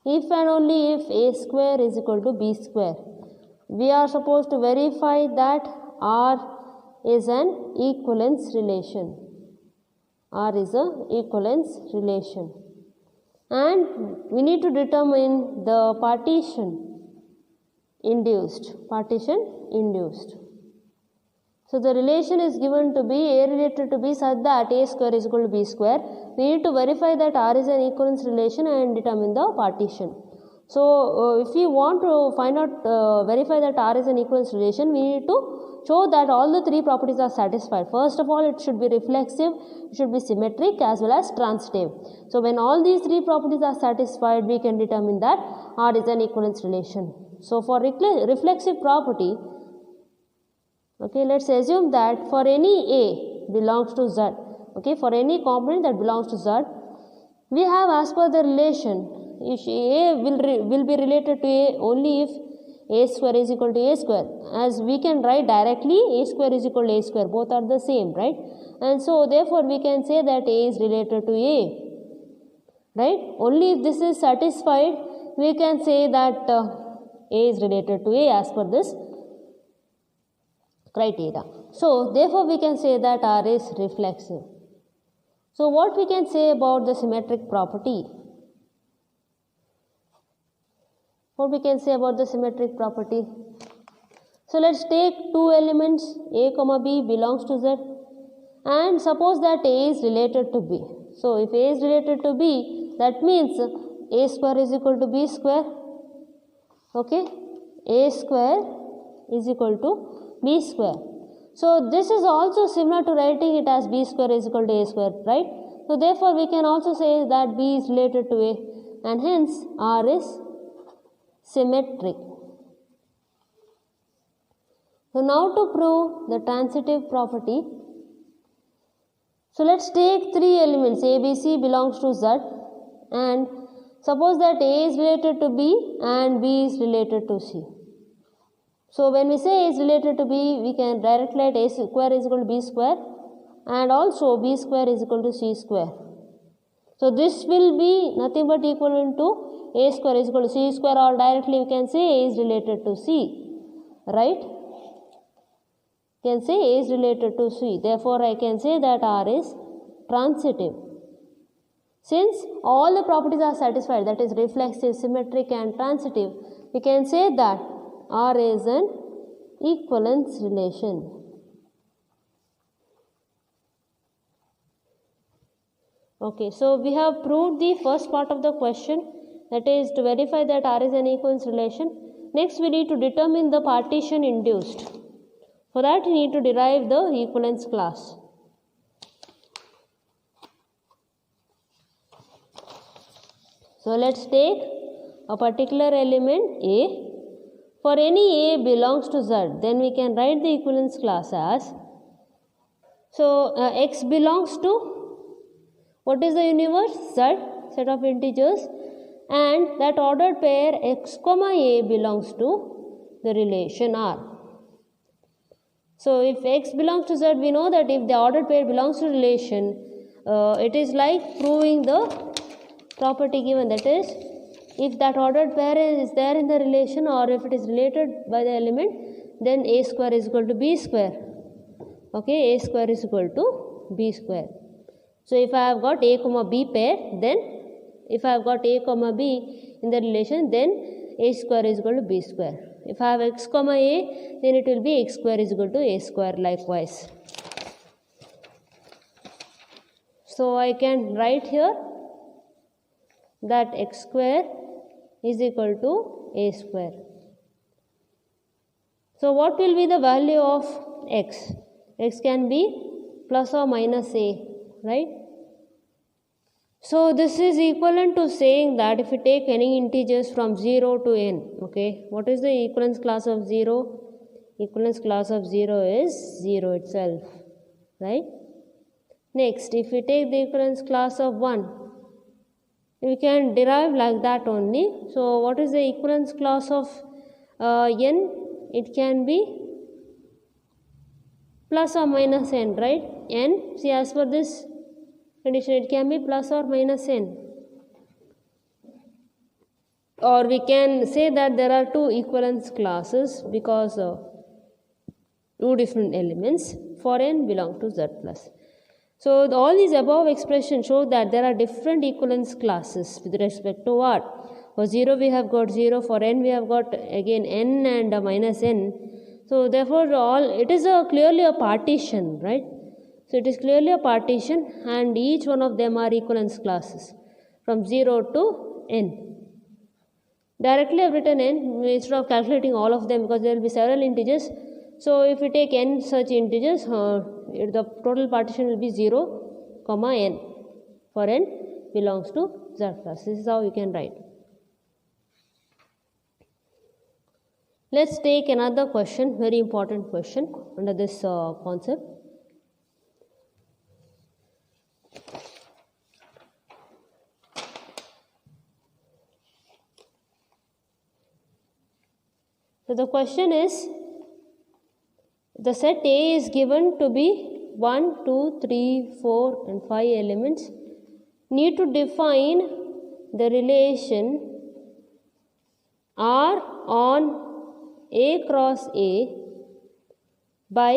if and only if A square is equal to B square. We are supposed to verify that R is an equivalence relation. R is an equivalence relation. And we need to determine the partition induced. So the relation is given to be A related to B such that A square is equal to B square. We need to verify that R is an equivalence relation and determine the partition. So if we want to find out, verify that R is an equivalence relation, we need to show that all the 3 properties are satisfied. First of all, it should be reflexive, it should be symmetric as well as transitive. So when all these 3 properties are satisfied, we can determine that R is an equivalence relation. So for reflexive property, okay, let's assume that for any A belongs to Z, okay, for any component that belongs to Z, we have as per the relation, if A will be related to A only if A square is equal to A square. As we can write directly, A square is equal to A square, both are the same, right? And so therefore we can say that A is related to A, right? Only if this is satisfied, we can say that A is related to A as per this criteria. So therefore we can say that R is reflexive. So what we can say about the symmetric property? What we can say about the symmetric property? So let's take 2 elements A, B belongs to Z and suppose that A is related to B. So if A is related to B, that means A square is equal to B square. Okay, A square is equal to B square. So this is also similar to writing it as B square is equal to A square, right? So therefore we can also say that B is related to A and hence R is symmetric. So now to prove the transitive property, so let's take 3 elements A, B, C belongs to Z and suppose that A is related to B and B is related to C. So when we say A is related to B, we can directly write A square is equal to B square and also B square is equal to C square. So this will be nothing but equivalent to A square is equal to C square, or directly we can say A is related to C, right? Can say A is related to C. Therefore I can say that R is transitive. Since all the properties are satisfied, that is reflexive, symmetric and transitive, we can say that R is an equivalence relation. Okay, so we have proved the first part of the question, that is to verify that R is an equivalence relation. Next we need to determine the partition induced. For that we need to derive the equivalence class. So let's take a particular element A. For any A belongs to Z, then we can write the equivalence class as, so X belongs to, what is the universe? Z, set of integers, and that ordered pair X comma A belongs to the relation R. So if X belongs to Z, we know that if the ordered pair belongs to relation, it is like proving the property given, that is, if that ordered pair is there in the relation or if it is related by the element, then A square is equal to B square. Okay, A square is equal to B square. So if I have got A comma B pair, then if I have got A comma B in the relation, then A square is equal to B square. If I have X comma A, then it will be X square is equal to A square likewise. So I can write here that X square is equal to A square. So what will be the value of X? X can be plus or minus A, right? So this is equivalent to saying that if we take any integers from 0 to n, okay, what is the equivalence class of 0? Equivalence class of 0 is 0 itself, right? Next, if we take the equivalence class of 1, we can derive like that only. So what is the equivalence class of n? It can be plus or minus n, right? N, see, as per this condition, it can be plus or minus n. Or we can say that there are two equivalence classes because two different elements for n belong to Z plus. So all these above expressions show that there are different equivalence classes with respect to what? For 0 we have got 0, for n we have got again n and minus n. So therefore it is clearly a partition, right? So it is clearly a partition and each one of them are equivalence classes from 0 to n. Directly I have written n instead of calculating all of them because there will be several integers. So if we take n such integers, the total partition will be 0, comma n for n belongs to Z plus. This is how you can write. Let's take another question, very important question under this concept. So the question is, the set A is given to be 1, 2, 3, 4 and 5 elements. Need to define the relation R on A cross A by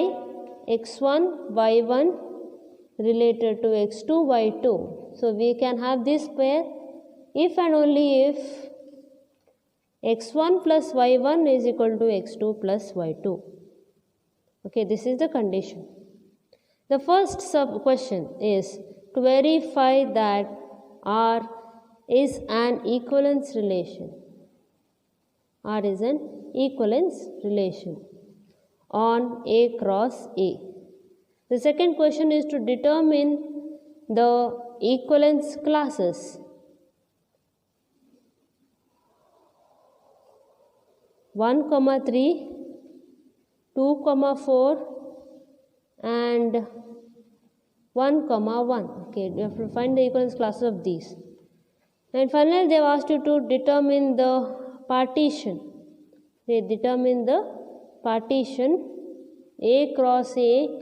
x1, y1 related to x2, y2. So we can have this pair if and only if x1 plus y1 is equal to x2 plus y2. Okay, this is the condition. The first sub question is to verify that R is an equivalence relation. R is an equivalence relation on A cross A. The second question is to determine the equivalence classes. 1, 3, 2, 4 and 1, 1. Okay, you have to find the equivalence classes of these. And finally, they have asked you to determine the partition. They determine the partition A cross A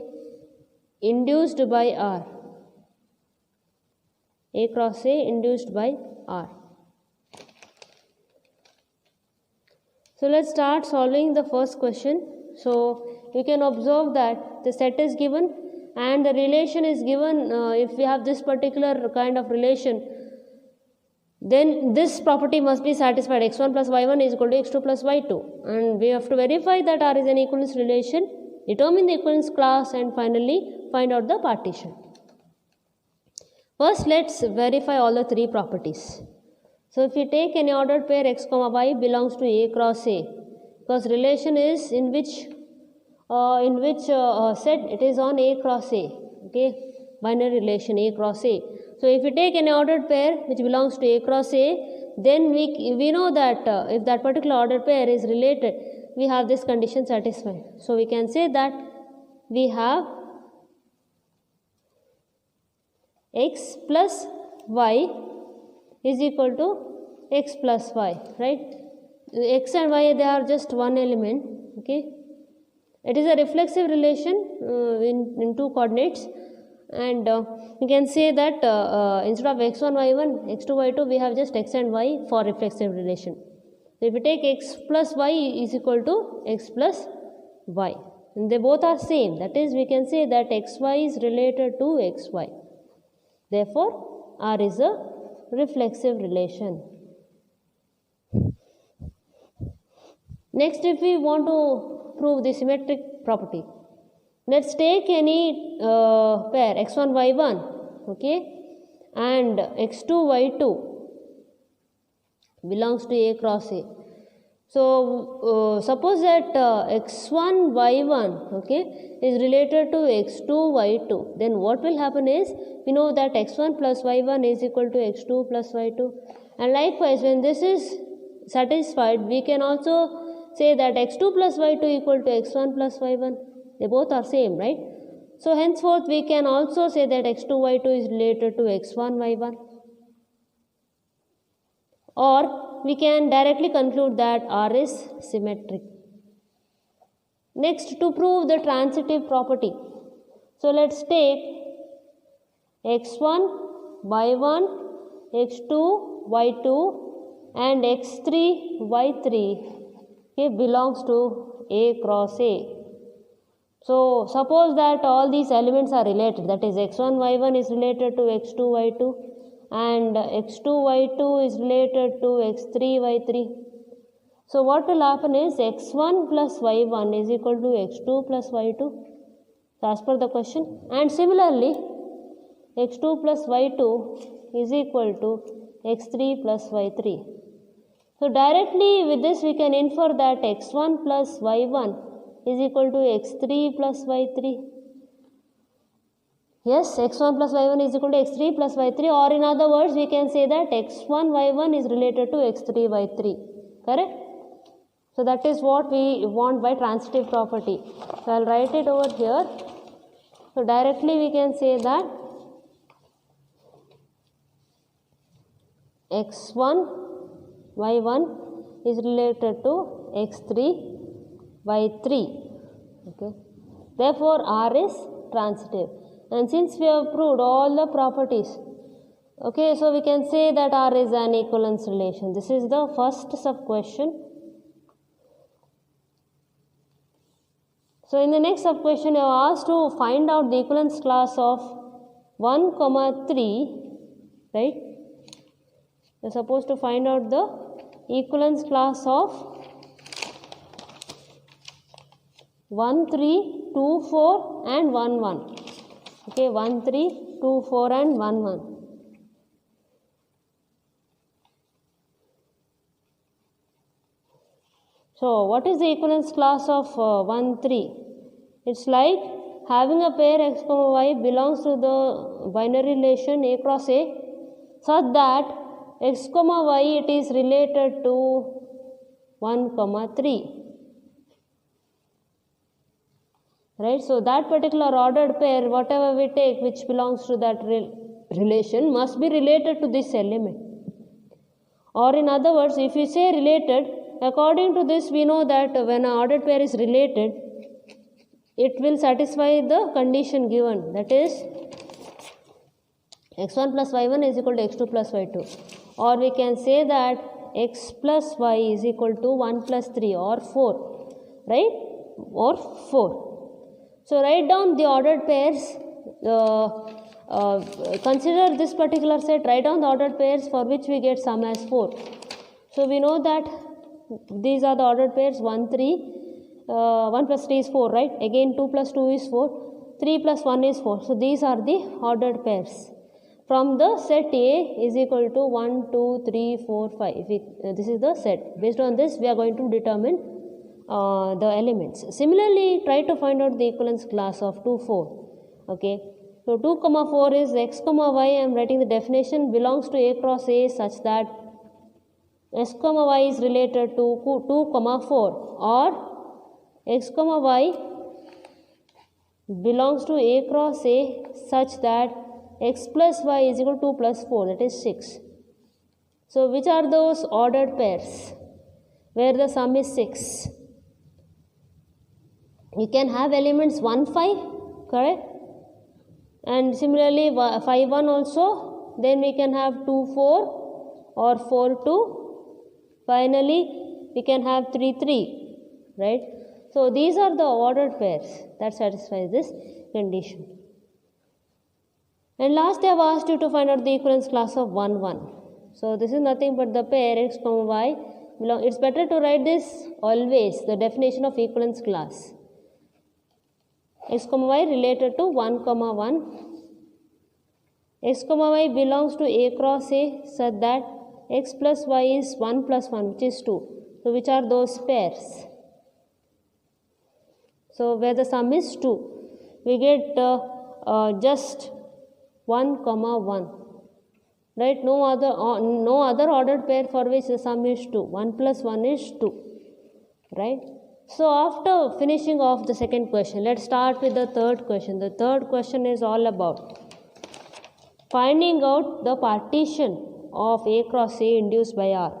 induced by R. A cross A induced by R. So let's start solving the first question. So you can observe that the set is given and the relation is given, if we have this particular kind of relation, then this property must be satisfied. x1 plus y1 is equal to x2 plus y2, and we have to verify that R is an equivalence relation, determine the equivalence class, and finally find out the partition. First, let's verify all the three properties. So if we take any ordered pair x comma y belongs to A cross A, because relation is in which set it is on A cross A, okay, binary relation A cross A. So if we take any ordered pair which belongs to A cross A, then we know that if that particular ordered pair is related, we have this condition satisfied. So we can say that we have x plus y is equal to x plus y, right? X and y, they are just one element, okay. It is a reflexive relation in two coordinates, and we can say that instead of x1 y1 x2 y2, we have just x and y for reflexive relation. So if we take x plus y is equal to x plus y, and they both are same, that is we can say that xy is related to xy. Therefore R is a reflexive relation. Next, if we want to prove the symmetric property, let's take any pair x1 y1, okay, and x2 y2 belongs to A cross A. So suppose that x1 y1, okay, is related to x2 y2, then what will happen is, we know that x1 plus y1 is equal to x2 plus y2, and likewise when this is satisfied, we can also say that x2 plus y2 equal to x1 plus y1. They both are same, right? So henceforth we can also say that x2 y2 is related to x1 y1, or we can directly conclude that R is symmetric. Next, to prove the transitive property, so let's take x1 y1 x2 y2 and x3 y3, okay, belongs to A cross A. So suppose that all these elements are related, that is x1 y1 is related to x2 y2 and x2 y2 is related to x3 y3. So what will happen is x1 plus y1 is equal to x2 plus y2, so as per the question, and similarly x2 plus y2 is equal to x3 plus y3. So directly with this we can infer that x1 plus y1 is equal to x3 plus y3. Yes, x1 plus y1 is equal to x3 plus y3, or in other words we can say that x1 y1 is related to x3 y3, correct? So that is what we want by transitive property. So I will write it over here. So directly we can say that x1 y1 is related to x3 y3, okay. Therefore R is transitive, and since we have proved all the properties, okay, so we can say that R is an equivalence relation. This is the first sub question. So in the next sub question, you are asked to find out the equivalence class of 1, 3, right? You are supposed to find out the equivalence class of 1, 3, 2, 4 and 1, 1. Okay, 1, 3, 2, 4 and 1, 1. So what is the equivalence class of 1, 3? It's like having a pair x comma y belongs to the binary relation A cross A, such that x comma y it is related to 1, 3. Right, so that particular ordered pair, whatever we take which belongs to that relation, must be related to this element. Or in other words, if you say related, according to this we know that when an ordered pair is related, it will satisfy the condition given, that is x1 plus y1 is equal to x2 plus y2, or we can say that x plus y is equal to 1 plus 3 or 4, right, or 4. So write down the ordered pairs. Consider this particular set. Write down the ordered pairs for which we get sum as 4. So we know that these are the ordered pairs 1, 3. 1 plus 3 is 4, right? Again 2 plus 2 is 4. 3 plus 1 is 4. So these are the ordered pairs. From the set A is equal to 1, 2, 3, 4, 5. This is the set. Based on this, we are going to determine the elements. Similarly, try to find out the equivalence class of 2, 4. Okay. So 2, 4 is x, y. I am writing the definition belongs to A cross A such that x, y is related to 2, 4 or x, y belongs to A cross A such that x plus y is equal to 2 plus 4, that is 6. So which are those ordered pairs where the sum is 6? You can have elements 1, 5, correct? And similarly 5, 1 also. Then we can have 2, 4 or 4, 2. Finally, we can have 3, 3, right? So these are the ordered pairs that satisfies this condition. And last, they have asked you to find out the equivalence class of 1, 1. So this is nothing but the pair x, y. It's better to write this always, the definition of equivalence class. X, y related to 1, 1. X, y belongs to A cross A such that x plus y is 1 plus 1, which is 2. So which are those pairs? So where the sum is 2, we get just 1, 1, right? No other ordered pair for which the sum is 2. 1 plus 1 is 2, right? So after finishing off the second question, let's start with the third question. The third question is all about finding out the partition of A cross A induced by R.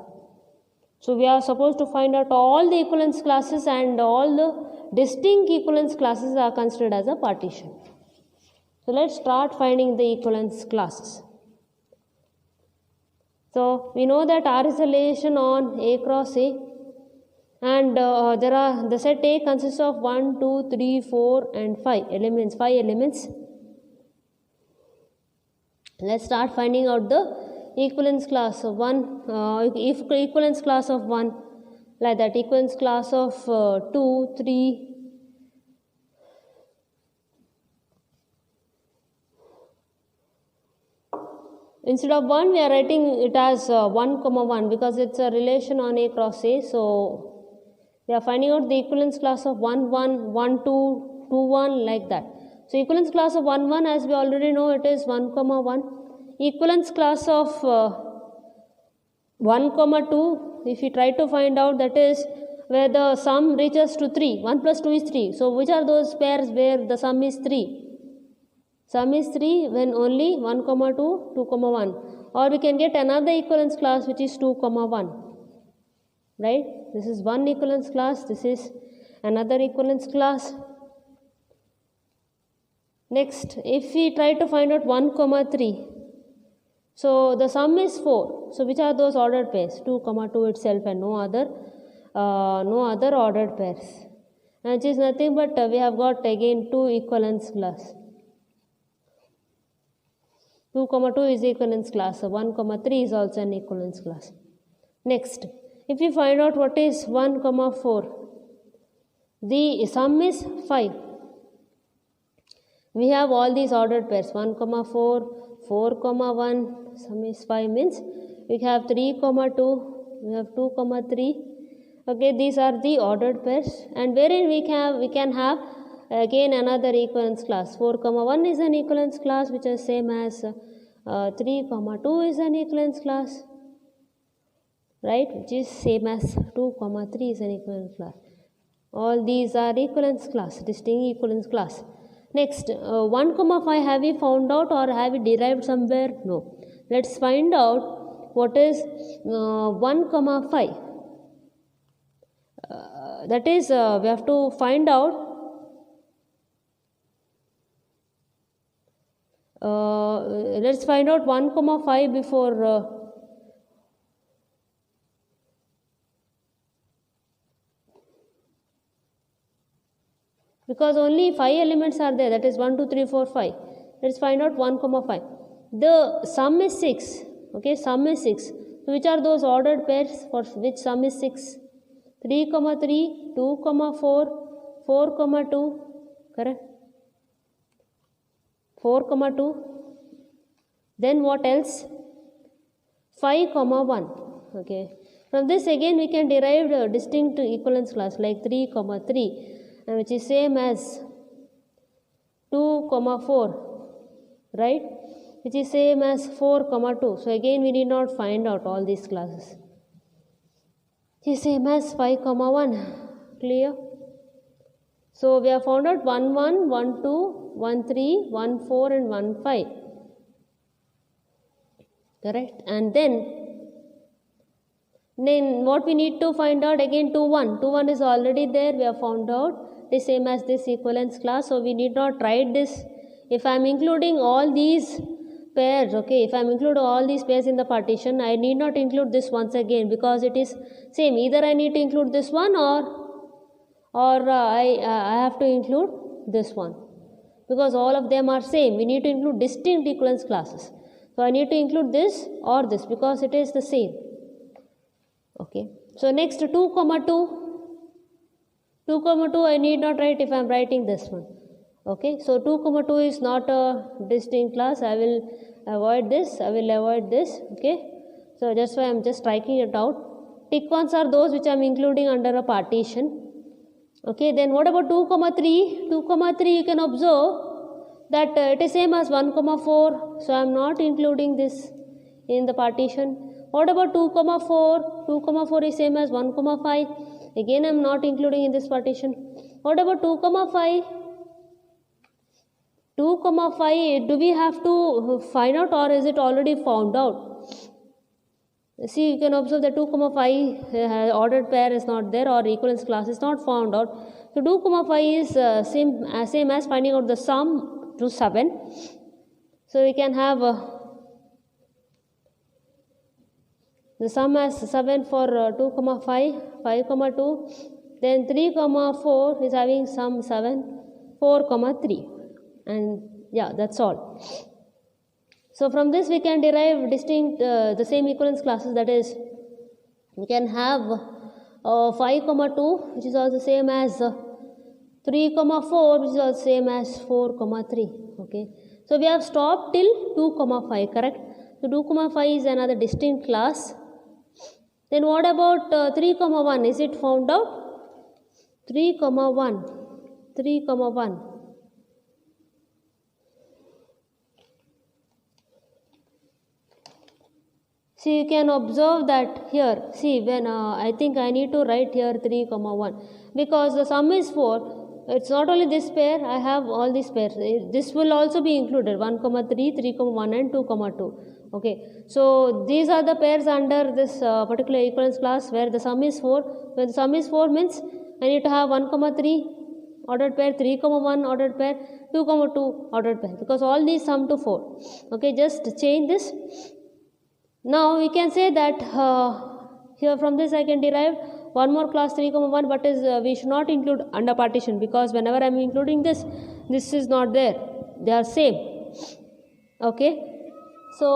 So we are supposed to find out all the equivalence classes, and all the distinct equivalence classes are considered as a partition. So let's start finding the equivalence classes. So we know that R is a relation on A cross A, and the set A consists of 1, 2, 3, 4 and 5 elements. 5 elements. Let's start finding out the equivalence class of 1. If equivalence class of 1, like that, equivalence class of 2, 3. Instead of 1, we are writing it as 1, 1 because it's a relation on A cross A. So we are finding out the equivalence class of 1, 1, 1, 2, 2, 1, like that. So equivalence class of 1, 1, as we already know, it is 1, 1. Equivalence class of 1, 2, if we try to find out, that is where the sum reaches to 3. 1 plus 2 is 3. So which are those pairs where the sum is 3? Sum is 3 when only 1, 2, 2, 1. Or we can get another equivalence class which is 2, 1. Right? This is one equivalence class. This is another equivalence class. Next, if we try to find out 1, 3. So the sum is 4. So which are those ordered pairs? 2, 2 itself and no other ordered pairs. And which is nothing but we have got again 2 equivalence class. 2, 2 is equivalence class. So 1, 3 is also an equivalence class. Next, if we find out what is 1, 4, the sum is 5. We have all these ordered pairs 1, 4, 4, 1, sum is 5 means we have 3, 2, we have 2, 3. Okay, these are the ordered pairs, and wherein we can have again another equivalence class. 4, 1 is an equivalence class which is same as 3, 2 is an equivalence class, right, which is same as 2, 3 is an equivalence class. All these are equivalence class, distinct equivalence class. Next, 1, 5 have we found out or have we derived somewhere? No. Let's find out what is 1, 5. That is, we have to find out let's find out 1, 5 before because only 5 elements are there, that is 1, 2, 3, 4, 5. Let's find out 1, 5. The sum is 6. Okay, sum is 6. So which are those ordered pairs for which sum is 6? 3, 3, 2, 4, 4, 2, correct? 4, 2. Then what else? 5, 1. Okay. From this again we can derive the distinct equivalence class like 3, 3, which is same as 2, 4, right? Which is same as 4, 2. So again we need not find out all these classes. It is same as 5, 1. Clear? So we have found out 1, 1, 1, 2, 1, 3, 1, 4 and 1, 5. Correct? And then what we need to find out again 2, 1. 2, 1 is already there. We have found out the same as this equivalence class. So we need not write this. If I am including all these pairs, okay, if I am including all these pairs in the partition, I need not include this once again because it is same. Either I need to include this one or I have to include this one because all of them are same. We need to include distinct equivalence classes. So I need to include this or this because it is the same. Okay. So next 2, 2. 2, 2 I need not write if I am writing this one. Okay. So 2, 2 is not a distinct class. I will avoid this. Okay. So that's why I am just striking it out. Tick ones are those which I am including under a partition. Okay. Then what about 2, 3? 2, 3 you can observe that it is same as 1, 4. So I am not including this in the partition. What about 2, 4? 2, 4 is same as 1, 5. Again I am not including in this partition. What about 2, 5? 2, 5, do we have to find out or is it already found out? See, you can observe that 2, 5 ordered pair is not there or equivalence class is not found out. So 2, 5 is same as finding out the sum to 7. So we can have the sum as 7 for 2, 5, 5, 2. Then 3, 4 is having sum 7, 4, 3. And yeah, that's all. So from this we can derive distinct the same equivalence classes, that is we can have 5, 2 which is also same as 3, 4 which is also same as 4, 3. Okay. So we have stopped till 2, 5, correct? So 2, 5 is another distinct class. Then what about 3, 1? Is it found out? 3, 1. 3, 1. See, you can observe that here. See, when I think I need to write here 3, 1 because the sum is 4. It's not only this pair, I have all these pairs. This will also be included 1, 3, 3, 1 and 2, 2. Okay. So these are the pairs under this particular equivalence class where the sum is 4. When the sum is 4 means I need to have 1, 3 ordered pair, 3, 1 ordered pair, 2, 2 ordered pair because all these sum to 4. Okay. Just change this. Now we can say that here from this I can derive one more class 3, 1, but we should not include under partition because whenever I am including this is not there. They are same. Okay. So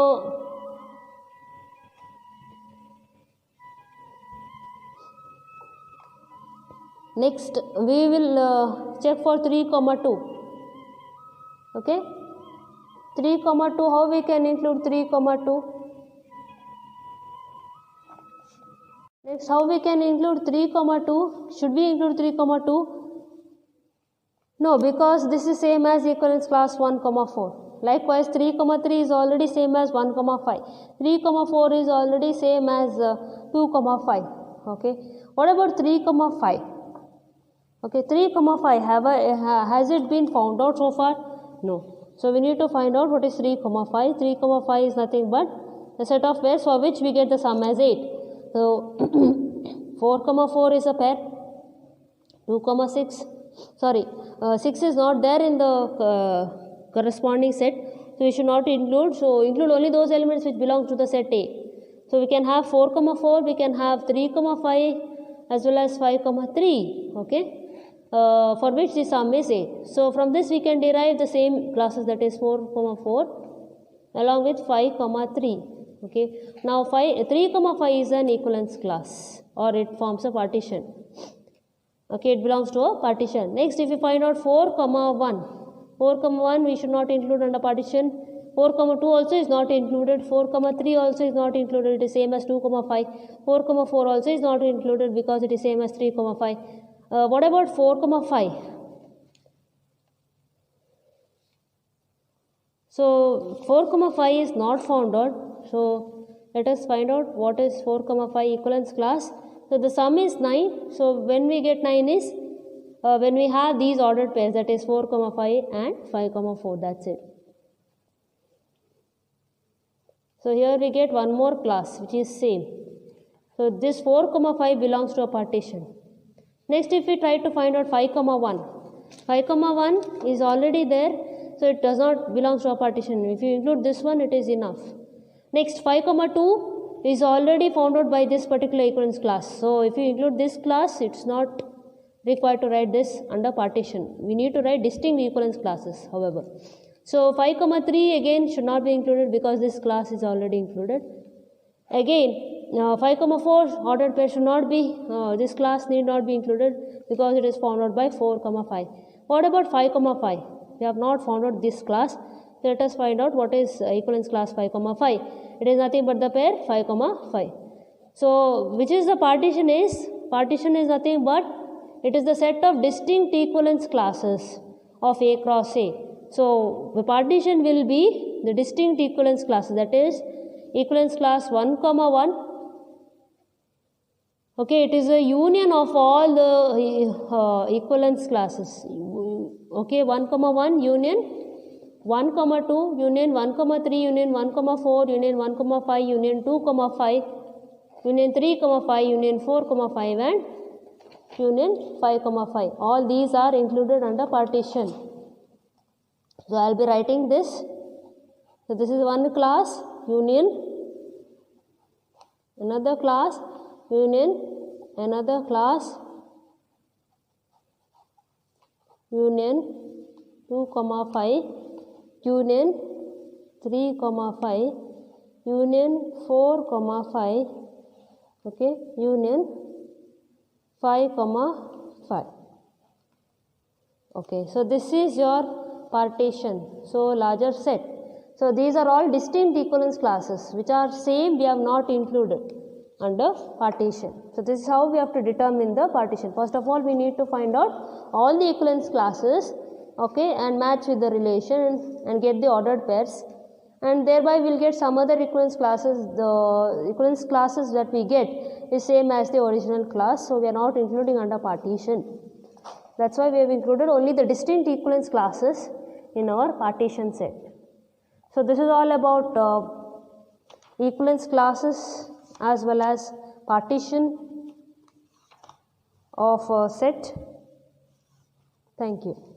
next we will check for 3, 2. Okay. 3, 2, how we can include 3, 2? Next, how we can include 3, 2? Should we include 3, 2? No, because this is same as equivalence class 1, 4. Likewise, 3, 3 is already same as 1, 5. 3, 4 is already same as 2, 5. Okay. What about 3, 5? Okay, 3, 5. Has it been found out so far? No. So we need to find out what is 3, 5. 3, 5 is nothing but the set of pairs for which we get the sum as 8. So 4, 4 is a pair. 2, 6. Sorry, 6 is not there in the corresponding set. So we should not include. So include only those elements which belong to the set A. So we can have 4, 4. We can have 3, 5 as well as 5, 3. Okay. for which the sum is 8. So from this we can derive the same classes, that is 4, 4 along with 5, 3. Okay. Now 3, 5 is an equivalence class, or it forms a partition. Okay, it belongs to a partition. Next, if you find out 4, 1, 4, 1 we should not include under partition. 4, 2 also is not included. 4, 3 also is not included. It is same as 2, 5. 4, 4 also is not included because it is same as 3, 5. What about 4, 5? So 4, 5 is not found out. So let us find out what is 4, 5 equivalence class. So the sum is 9. So when we get 9 is when we have these ordered pairs, that is 4, 5 and 5, 4. That's it. So here we get one more class which is same. So this 4, 5 belongs to a partition. Next, if we try to find out 5, 1. 5, 1 is already there. So it does not belong to a partition. If you include this one, it is enough. Next, 5, 2 is already found out by this particular equivalence class. So if you include this class, it's not required to write this under partition. We need to write distinct equivalence classes, however. So 5, 3 again should not be included because this class is already included. Again, 5, 4 ordered pair should not be, this class need not be included because it is found out by 4, 5. What about 5, 5? We have not found out this class. Let us find out what is equivalence class 5, 5. It is nothing but the pair 5, 5. So which is the partition is? Partition is nothing but it is the set of distinct equivalence classes of A cross A. So the partition will be the distinct equivalence classes, that is equivalence class 1, 1. Okay, it is a union of all the equivalence classes. Okay, 1, 1 union 1, 2 union 1, 3 union 1, 4 union 1, 5 union 2, 5 union 3, 5 union 4, 5 and union 5, 5. All these are included under partition. So I will be writing this. So this is one class union, another class union, another class union 2, 5, union 3, 5, union 4, 5, okay, union 5, 5. Okay, so this is your partition, so larger set. So these are all distinct equivalence classes which are same, we have not included under partition. So this is how we have to determine the partition. First of all, we need to find out all the equivalence classes, okay, and match with the relation and get the ordered pairs, and thereby we will get some other equivalence classes. The equivalence classes that we get is same as the original class, so we are not including under partition. That's why we have included only the distinct equivalence classes in our partition set. So this is all about equivalence classes as well as partition of a set. Thank you.